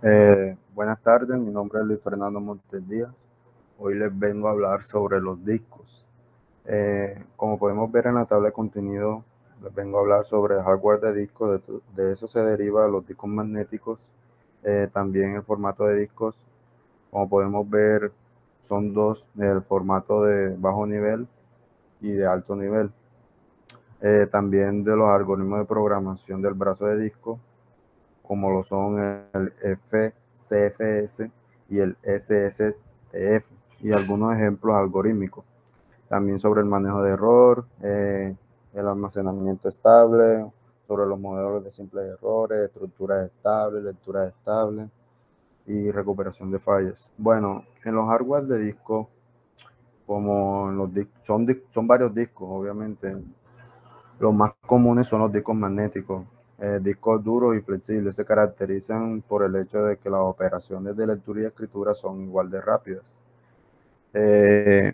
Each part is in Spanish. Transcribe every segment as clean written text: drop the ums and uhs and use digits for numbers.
Buenas tardes, mi nombre es Luis Fernando Montes Díaz. Hoy les vengo a hablar sobre los discos. Como podemos ver en la tabla de contenido, les vengo a hablar sobre hardware de disco. De eso se deriva los discos magnéticos. También el formato de discos, como podemos ver, son dos: el formato de bajo nivel y de alto nivel. También de los algoritmos de programación del brazo de disco, como lo son el FCFS y el SSTF, y algunos ejemplos algorítmicos. También sobre el manejo de error, el almacenamiento estable, sobre los modelos de simples errores, estructuras estables, lecturas estables y recuperación de fallas. Bueno, en los hardware de disco, como en los son varios discos, obviamente. Los más comunes son los discos magnéticos. Discos duros y flexibles se caracterizan por el hecho de que las operaciones de lectura y escritura son igual de rápidas. Eh,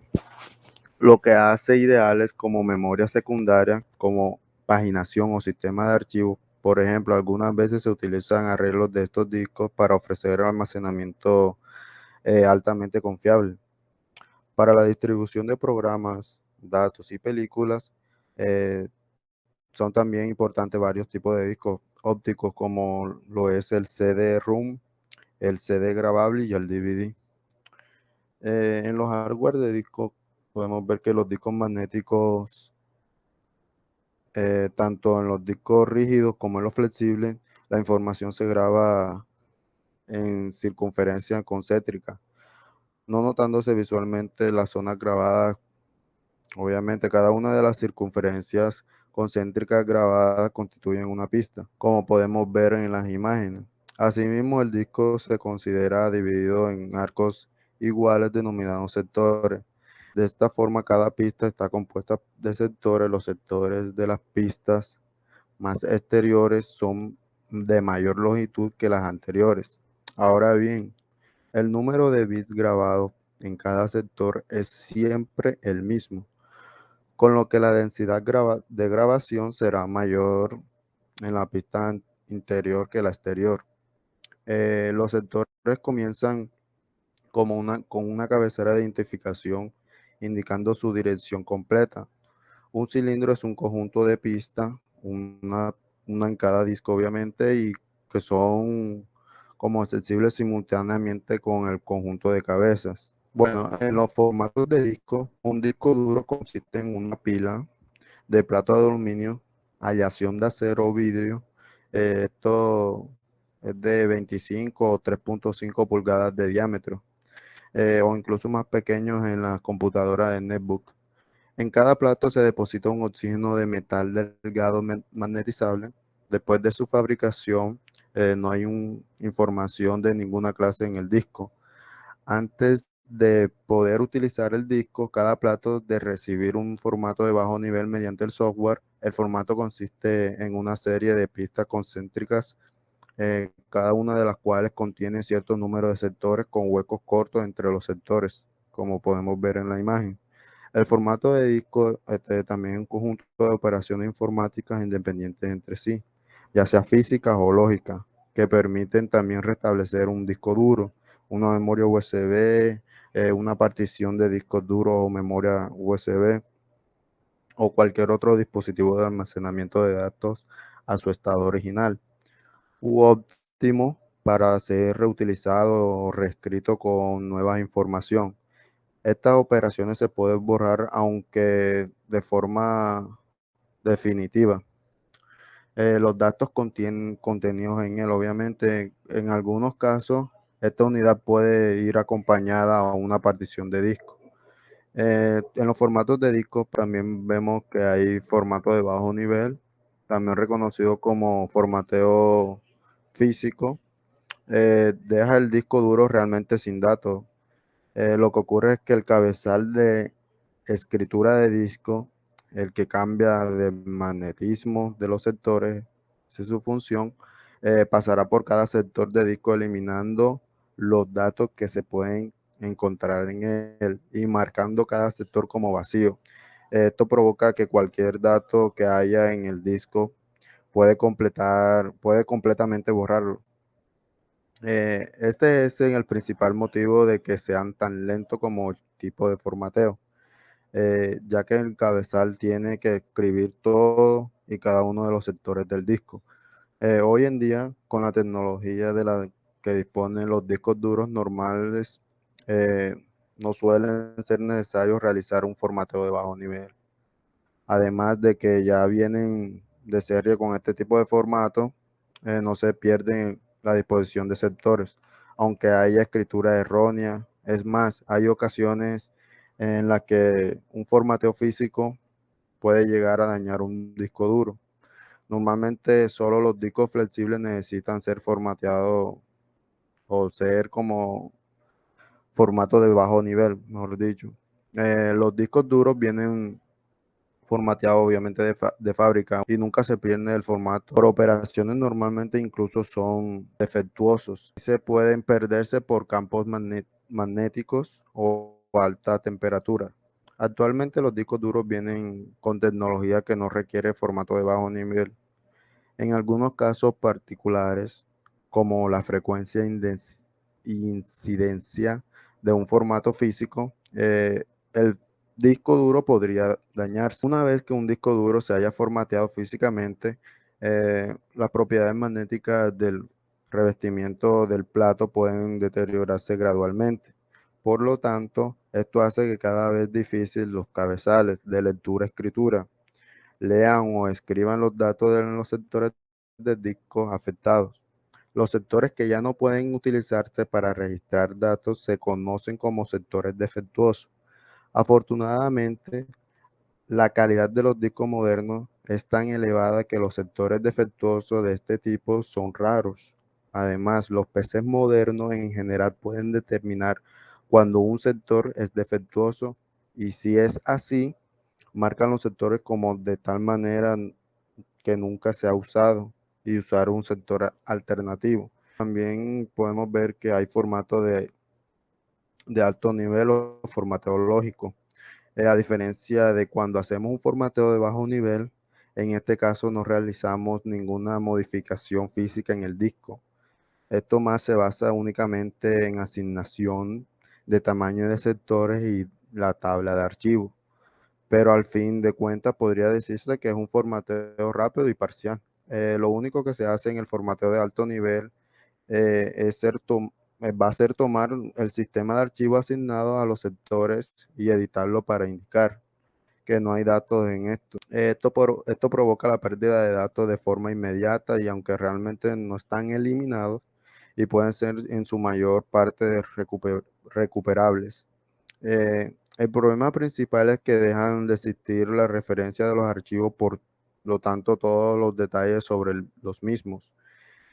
lo que hace ideales como memoria secundaria, como paginación o sistema de archivos. Por ejemplo, algunas veces se utilizan arreglos de estos discos para ofrecer almacenamiento altamente confiable. Para la distribución de programas, datos y películas, eh, son también importantes varios tipos de discos ópticos, como lo es el CD-ROM, el CD grabable y el DVD. En los hardware de disco podemos ver que los discos magnéticos, tanto en los discos rígidos como en los flexibles, la información se graba en circunferencia concéntrica, no notándose visualmente las zonas grabadas. Obviamente, cada una de las circunferencias concéntricas grabadas constituyen una pista, como podemos ver en las imágenes. Asimismo, el disco se considera dividido en arcos iguales denominados sectores. De esta forma, cada pista está compuesta de sectores. Los sectores de las pistas más exteriores son de mayor longitud que las anteriores. Ahora bien, el número de bits grabados en cada sector es siempre el mismo, con lo que la densidad de grabación será mayor en la pista interior que la exterior. Los sectores comienzan con una cabecera de identificación indicando su dirección completa. Un cilindro es un conjunto de pistas, una en cada disco obviamente, y que son como accesibles simultáneamente con el conjunto de cabezas. Bueno, en los formatos de disco, un disco duro consiste en una pila de plato de aluminio, aleación de acero o vidrio. Esto es de 25 o 3.5 pulgadas de diámetro, o incluso más pequeños en las computadoras de netbook. En cada plato se deposita un oxígeno de metal delgado magnetizable. Después de su fabricación, no hay información de ninguna clase en el disco. Antes de poder utilizar el disco, cada plato de recibir un formato de bajo nivel mediante el software. El formato consiste en una serie de pistas concéntricas, cada una de las cuales contiene cierto número de sectores con huecos cortos entre los sectores, como podemos ver en la imagen. El formato de disco, también es un conjunto de operaciones informáticas independientes entre sí, ya sea físicas o lógicas, que permiten también restablecer un disco duro, una memoria USB, una partición de discos duros o memoria USB, o cualquier otro dispositivo de almacenamiento de datos a su estado original, u óptimo, para ser reutilizado o reescrito con nueva información. Estas operaciones se pueden borrar, aunque de forma definitiva. Los datos contenidos en él, obviamente, en algunos casos, esta unidad puede ir acompañada a una partición de disco. En los formatos de disco también vemos que hay formato de bajo nivel, también reconocido como formateo físico. Deja el disco duro realmente sin datos. Lo que ocurre es que el cabezal de escritura de disco, el que cambia de magnetismo de los sectores, esa es su función, pasará por cada sector de disco eliminando los datos que se pueden encontrar en él y marcando cada sector como vacío. Esto provoca que cualquier dato que haya en el disco puede completamente borrarlo. Este es el principal motivo de que sean tan lentos como el tipo de formateo, ya que el cabezal tiene que escribir todo y cada uno de los sectores del disco. Hoy en día, con la tecnología de la que disponen los discos duros normales, eh, no suelen ser necesarios realizar un formateo de bajo nivel. Además de que ya vienen de serie con este tipo de formato, no se pierden la disposición de sectores, aunque haya escritura errónea. Es más, hay ocasiones en las que un formateo físico puede llegar a dañar un disco duro. Normalmente solo los discos flexibles necesitan ser formateados o ser como formato de bajo nivel, mejor dicho. Los discos duros vienen formateados obviamente de fábrica y nunca se pierde el formato. Por operaciones normalmente incluso son defectuosos. Se pueden perderse por campos magnéticos o alta temperatura. Actualmente los discos duros vienen con tecnología que no requiere formato de bajo nivel. En algunos casos particulares, como la frecuencia e incidencia de un formato físico, el disco duro podría dañarse. Una vez que un disco duro se haya formateado físicamente, las propiedades magnéticas del revestimiento del plato pueden deteriorarse gradualmente. Por lo tanto, esto hace que cada vez difícil los cabezales de lectura-escritura lean o escriban los datos de los sectores del disco afectados. Los sectores que ya no pueden utilizarse para registrar datos se conocen como sectores defectuosos. Afortunadamente, la calidad de los discos modernos es tan elevada que los sectores defectuosos de este tipo son raros. Además, los PCs modernos en general pueden determinar cuando un sector es defectuoso y si es así, marcan los sectores como de tal manera que nunca se ha usado y usar un sector alternativo. También podemos ver que hay formatos de alto nivel o formateo lógico. A diferencia de cuando hacemos un formateo de bajo nivel, en este caso no realizamos ninguna modificación física en el disco. Esto más se basa únicamente en asignación de tamaño de sectores y la tabla de archivos, pero al fin de cuentas podría decirse que es un formateo rápido y parcial. Lo único que se hace en el formateo de alto nivel va a ser tomar el sistema de archivo asignado a los sectores y editarlo para indicar que no hay datos en esto. Esto provoca la pérdida de datos de forma inmediata y aunque realmente no están eliminados y pueden ser en su mayor parte recuperables. El problema principal es que dejan de existir la referencia de los archivos, por lo tanto todos los detalles sobre los mismos.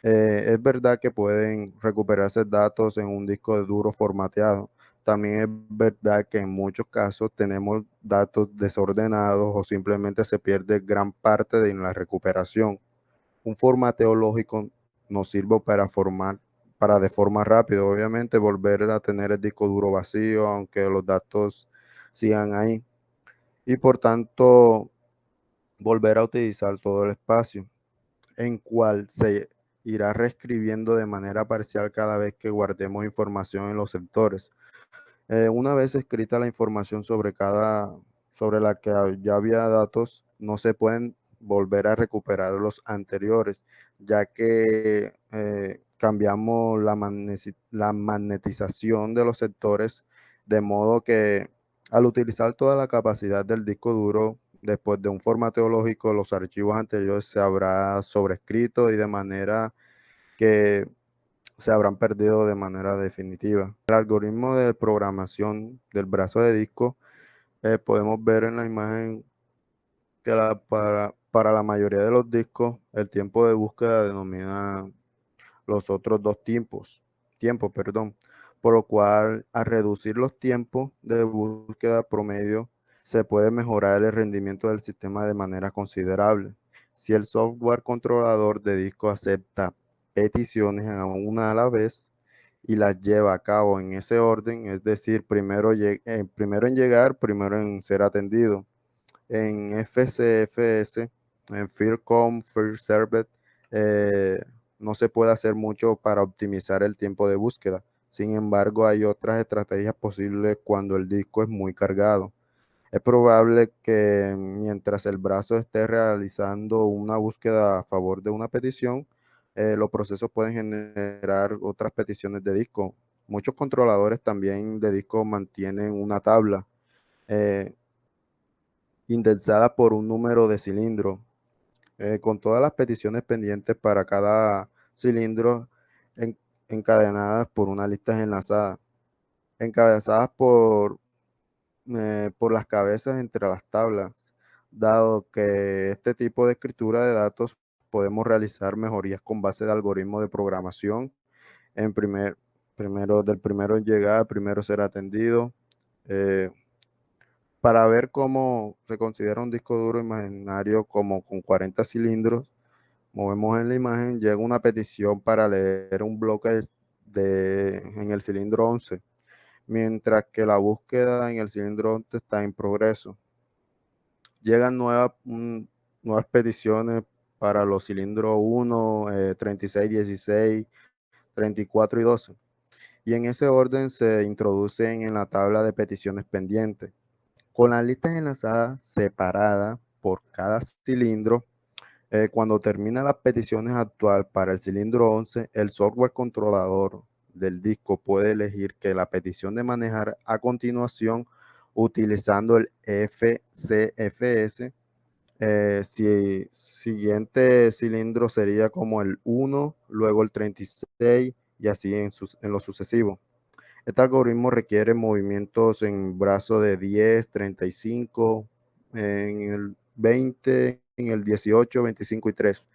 Es verdad que pueden recuperarse datos en un disco duro formateado. También es verdad que en muchos casos tenemos datos desordenados o simplemente se pierde gran parte de la recuperación. Un formateo lógico nos sirve para de forma rápida, obviamente, volver a tener el disco duro vacío, aunque los datos sigan ahí. Y por tanto, volver a utilizar todo el espacio, en cual se irá reescribiendo de manera parcial cada vez que guardemos información en los sectores. Una vez escrita la información sobre la que ya había datos, no se pueden volver a recuperar los anteriores, ya que cambiamos la magnetización de los sectores, de modo que al utilizar toda la capacidad del disco duro, después de un formateo lógico, los archivos anteriores se habrá sobrescrito y de manera que se habrán perdido de manera definitiva. El algoritmo de programación del brazo de disco, podemos ver en la imagen que para la mayoría de los discos el tiempo de búsqueda denomina los otros dos tiempos, perdón, por lo cual al reducir los tiempos de búsqueda promedio se puede mejorar el rendimiento del sistema de manera considerable. Si el software controlador de disco acepta peticiones a una a la vez y las lleva a cabo en ese orden, es decir, primero en llegar, primero en ser atendido. En FCFS, en First Come, First Served, no se puede hacer mucho para optimizar el tiempo de búsqueda. Sin embargo, hay otras estrategias posibles cuando el disco es muy cargado. Es probable que mientras el brazo esté realizando una búsqueda a favor de una petición, los procesos pueden generar otras peticiones de disco. Muchos controladores también de disco mantienen una tabla eh, indexada por un número de cilindro, con todas las peticiones pendientes para cada cilindro en- encadenadas por una lista enlazada, encabezadas por las cabezas entre las tablas. Dado que este tipo de escritura de datos podemos realizar mejorías con base de algoritmos de programación en del primero en llegar, primero ser atendido. eh, para ver cómo se considera un disco duro imaginario como con 40 cilindros, movemos en la imagen, llega una petición para leer un bloque en el cilindro 11, mientras que la búsqueda en el cilindro 11 está en progreso. Llegan nuevas peticiones para los cilindros 1, 36, 16, 34 y 12. Y en ese orden se introducen en la tabla de peticiones pendientes. Con las listas enlazadas separadas por cada cilindro, cuando termina las peticiones actual para el cilindro 11, el software controlador del disco puede elegir que la petición de manejar a continuación utilizando el FCFS. Si siguiente cilindro sería como el 1, luego el 36 y así en lo sucesivo. Este algoritmo requiere movimientos en brazo de 10, 35, en el 20, en el 18, 25 y 3,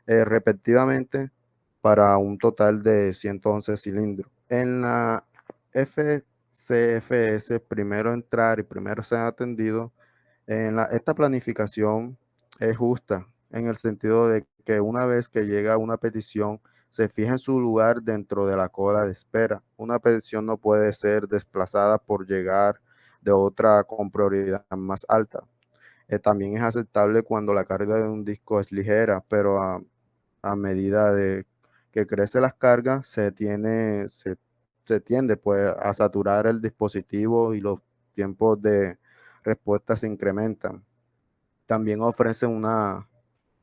respectivamente, para un total de 111 cilindros. En la FCFS, primero entrar y primero ser atendido, esta planificación es justa en el sentido de que una vez que llega una petición, se fija en su lugar dentro de la cola de espera. Una petición no puede ser desplazada por llegar de otra con prioridad más alta. También es aceptable cuando la carga de un disco es ligera, pero a medida de que crece las cargas, se tiende pues, a saturar el dispositivo y los tiempos de respuesta se incrementan. También ofrece una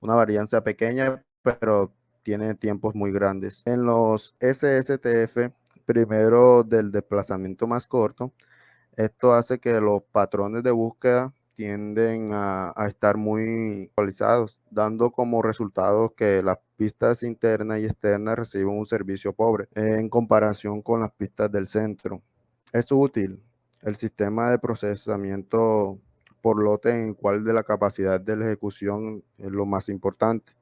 varianza pequeña, pero tiene tiempos muy grandes. En los SSTF, primero del desplazamiento más corto, esto hace que los patrones de búsqueda tienden a estar muy actualizados, dando como resultado que las pistas internas y externas reciben un servicio pobre en comparación con las pistas del centro. Es útil el sistema de procesamiento por lote en el cual de la capacidad de la ejecución es lo más importante,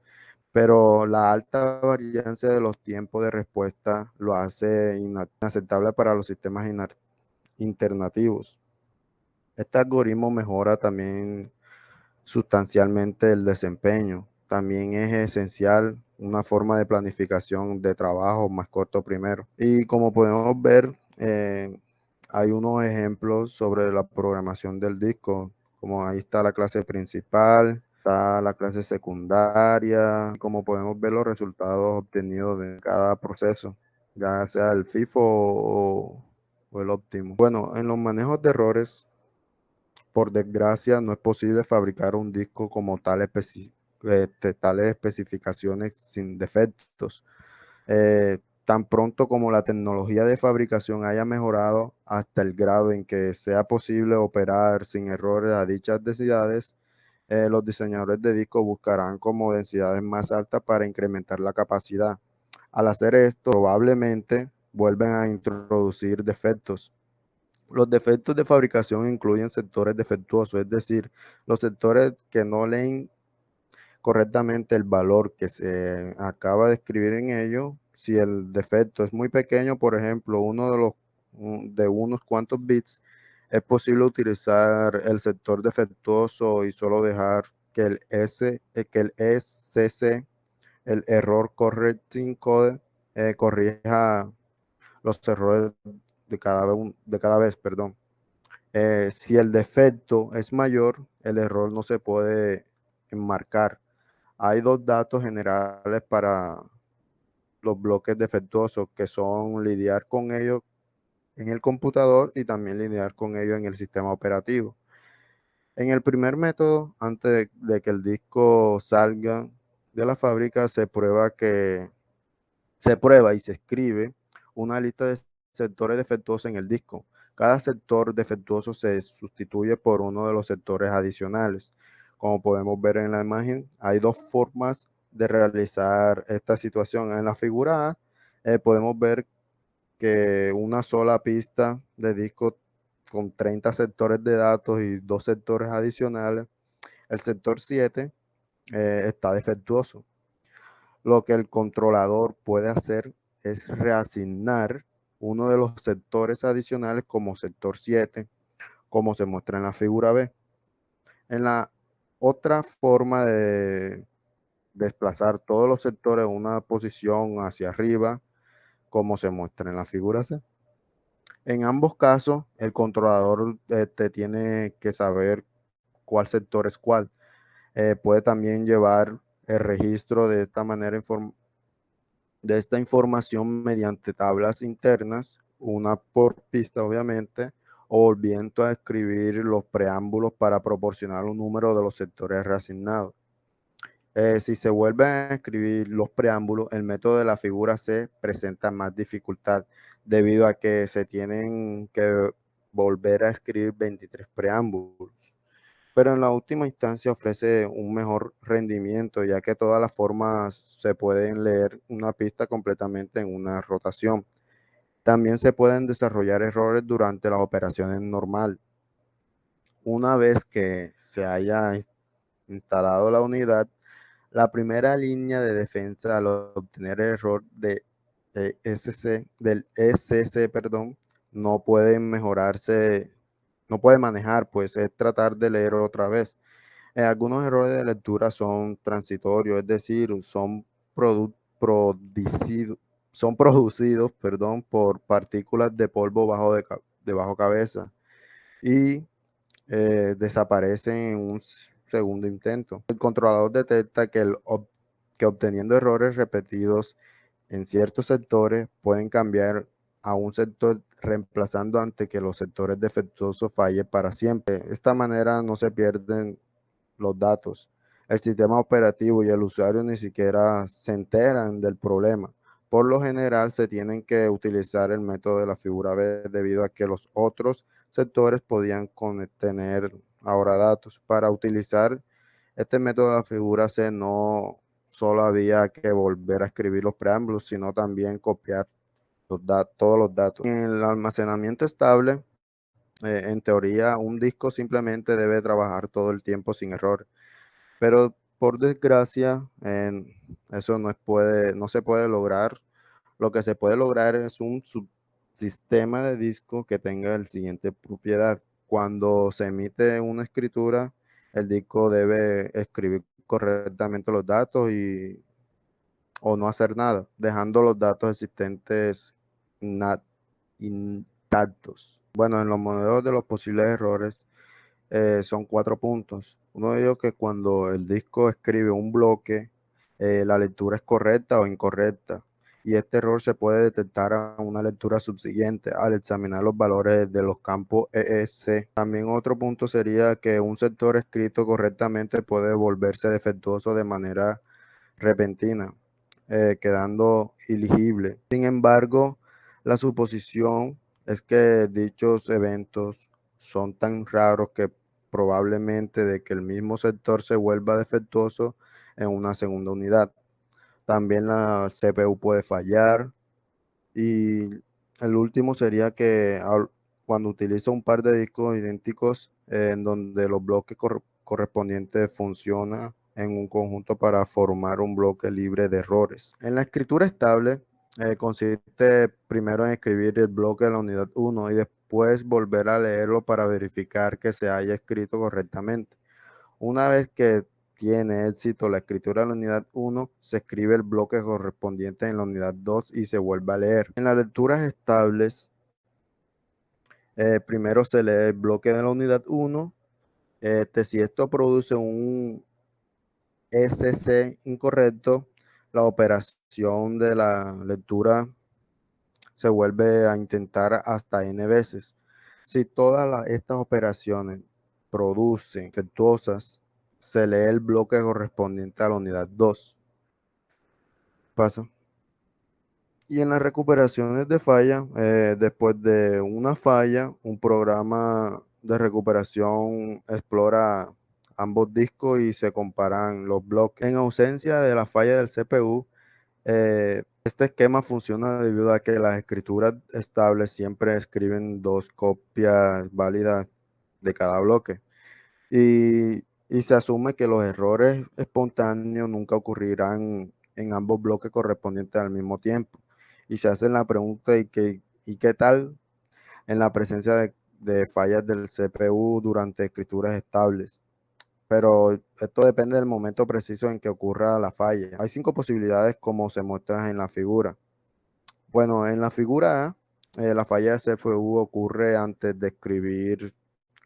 pero la alta variancia de los tiempos de respuesta lo hace inaceptable para los sistemas internativos. Este algoritmo mejora también sustancialmente el desempeño. También es esencial una forma de planificación de trabajo más corto primero. Y como podemos ver, hay unos ejemplos sobre la programación del disco, como ahí está la clase principal, está la clase secundaria, como podemos ver los resultados obtenidos de cada proceso, ya sea el FIFO o el óptimo. Bueno, en los manejos de errores, por desgracia, no es posible fabricar un disco como tales especificaciones sin defectos. Tan pronto como la tecnología de fabricación haya mejorado hasta el grado en que sea posible operar sin errores a dichas densidades, los diseñadores de disco buscarán como densidades más altas para incrementar la capacidad. Al hacer esto, probablemente vuelven a introducir defectos. Los defectos de fabricación incluyen sectores defectuosos, es decir, los sectores que no leen correctamente el valor que se acaba de escribir en ello. Si el defecto es muy pequeño, por ejemplo, de unos cuantos bits, es posible utilizar el sector defectuoso y solo dejar que el ECC, el Error Correcting Code, corrija los errores de cada vez, perdón. Si el defecto es mayor, el error no se puede enmarcar. Hay dos datos generales los bloques defectuosos, que son lidiar con ellos en el computador y también lidiar con ellos en el sistema operativo. En el primer método, antes de que el disco salga de la fábrica, se prueba y se escribe una lista de sectores defectuosos en el disco. Cada sector defectuoso se sustituye por uno de los sectores adicionales. Como podemos ver en la imagen, hay dos formas de realizar esta situación. En la figura A, podemos ver que una sola pista de disco con 30 sectores de datos y dos sectores adicionales, el sector 7 está defectuoso. Lo que el controlador puede hacer es reasignar uno de los sectores adicionales como sector 7, como se muestra en la figura B. En la otra forma de desplazar todos los sectores en una posición hacia arriba, como se muestra en la figura C. En ambos casos, el controlador te tiene que saber cuál sector es cuál. Puede también llevar el registro de esta manera de esta información mediante tablas internas, una por pista obviamente, o volviendo a escribir los preámbulos para proporcionar un número de los sectores reasignados. Si se vuelven a escribir los preámbulos, el método de la figura C presenta más dificultad debido a que se tienen que volver a escribir 23 preámbulos. Pero en la última instancia ofrece un mejor rendimiento, ya que todas las formas se pueden leer una pista completamente en una rotación. También se pueden desarrollar errores durante las operaciones normal. Una vez que se haya instalado la unidad, la primera línea de defensa al obtener el error del SC, perdón, no puede mejorarse, no puede manejar, pues es tratar de leer otra vez. Algunos errores de lectura son transitorios, es decir, producidos, perdón, por partículas de polvo de bajo cabeza y desaparecen en un segundo intento. El controlador detecta que obteniendo errores repetidos en ciertos sectores pueden cambiar a un sector reemplazando antes que los sectores defectuosos fallen para siempre. De esta manera no se pierden los datos. El sistema operativo y el usuario ni siquiera se enteran del problema. Por lo general se tienen que utilizar el método de la figura B debido a que los otros sectores podían tener ahora datos. Para utilizar este método de la figura C no solo había que volver a escribir los preámbulos, sino también copiar todos los datos. En el almacenamiento estable, en teoría, un disco simplemente debe trabajar todo el tiempo sin error. Pero por desgracia, eso no se puede lograr. Lo que se puede lograr es un subsistema de disco que tenga el siguiente propiedad. Cuando se emite una escritura, el disco debe escribir correctamente los datos o no hacer nada, dejando los datos existentes intactos. Bueno, en los modelos de los posibles errores, son 4 puntos. Uno de ellos que cuando el disco escribe un bloque, la lectura es correcta o incorrecta. Y este error se puede detectar a una lectura subsiguiente al examinar los valores de los campos ESC. También otro punto sería que un sector escrito correctamente puede volverse defectuoso de manera repentina, quedando iligible. Sin embargo, la suposición es que dichos eventos son tan raros que probablemente de que el mismo sector se vuelva defectuoso en una segunda unidad. También la CPU puede fallar y el último sería que cuando utiliza un par de discos idénticos en donde los bloques correspondientes funcionan en un conjunto para formar un bloque libre de errores. En la escritura estable consiste primero en escribir el bloque de la unidad 1 y después volver a leerlo para verificar que se haya escrito correctamente. Una vez que tiene éxito la escritura de la unidad 1, se escribe el bloque correspondiente en la unidad 2 y se vuelve a leer. En las lecturas estables, primero se lee el bloque de la unidad 1. Si esto produce un SC incorrecto, la operación de la lectura se vuelve a intentar hasta n veces. Si todas estas operaciones producen efectuosas, se lee el bloque correspondiente a la unidad 2. Pasa. Y en las recuperaciones de falla, después de una falla, un programa de recuperación explora ambos discos y se comparan los bloques. En ausencia de la falla del CPU, este esquema funciona debido a que las escrituras estables siempre escriben dos copias válidas de cada bloque y se asume que los errores espontáneos nunca ocurrirán en ambos bloques correspondientes al mismo tiempo. Y se hace la pregunta, ¿y qué tal en la presencia de fallas del CPU durante escrituras estables? Pero esto depende del momento preciso en que ocurra la falla. Hay 5 posibilidades como se muestra en la figura. Bueno, en la figura A, la falla de CPU ocurre antes de escribir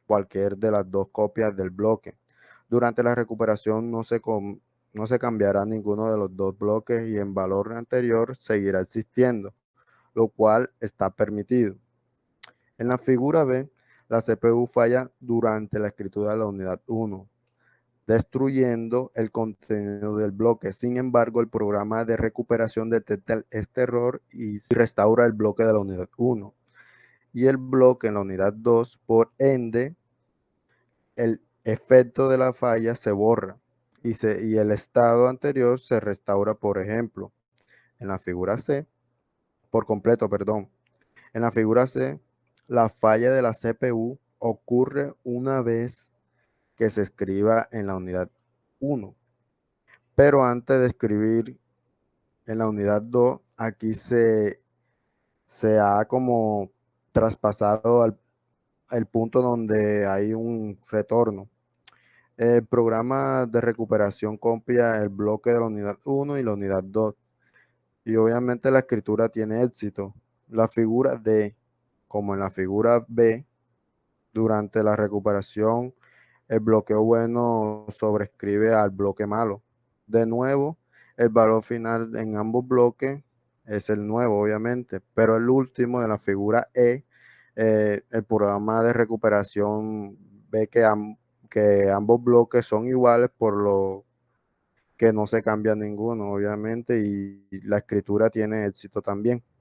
cualquier de las dos copias del bloque. Durante la recuperación no se cambiará ninguno de los dos bloques y el valor anterior seguirá existiendo, lo cual está permitido. En la figura B, la CPU falla durante la escritura de la unidad 1, destruyendo el contenido del bloque. Sin embargo, el programa de recuperación detecta este error y restaura el bloque de la unidad 1 y el bloque en la unidad 2. Por ende, el efecto de la falla se borra y el estado anterior se restaura, por ejemplo, en la figura C, por completo, perdón. En la figura C, la falla de la CPU ocurre una vez que se escriba en la unidad 1, pero antes de escribir en la unidad 2, aquí se ha como traspasado el punto donde hay un retorno. El programa de recuperación copia el bloque de la unidad 1 y la unidad 2. Y obviamente la escritura tiene éxito. La figura D, como en la figura B, durante la recuperación, el bloqueo bueno sobrescribe al bloque malo. De nuevo, el valor final en ambos bloques es el nuevo, obviamente, pero el último de la figura E, el programa de recuperación ve que ambos bloques son iguales, por lo que no se cambia ninguno, obviamente, y la escritura tiene éxito también.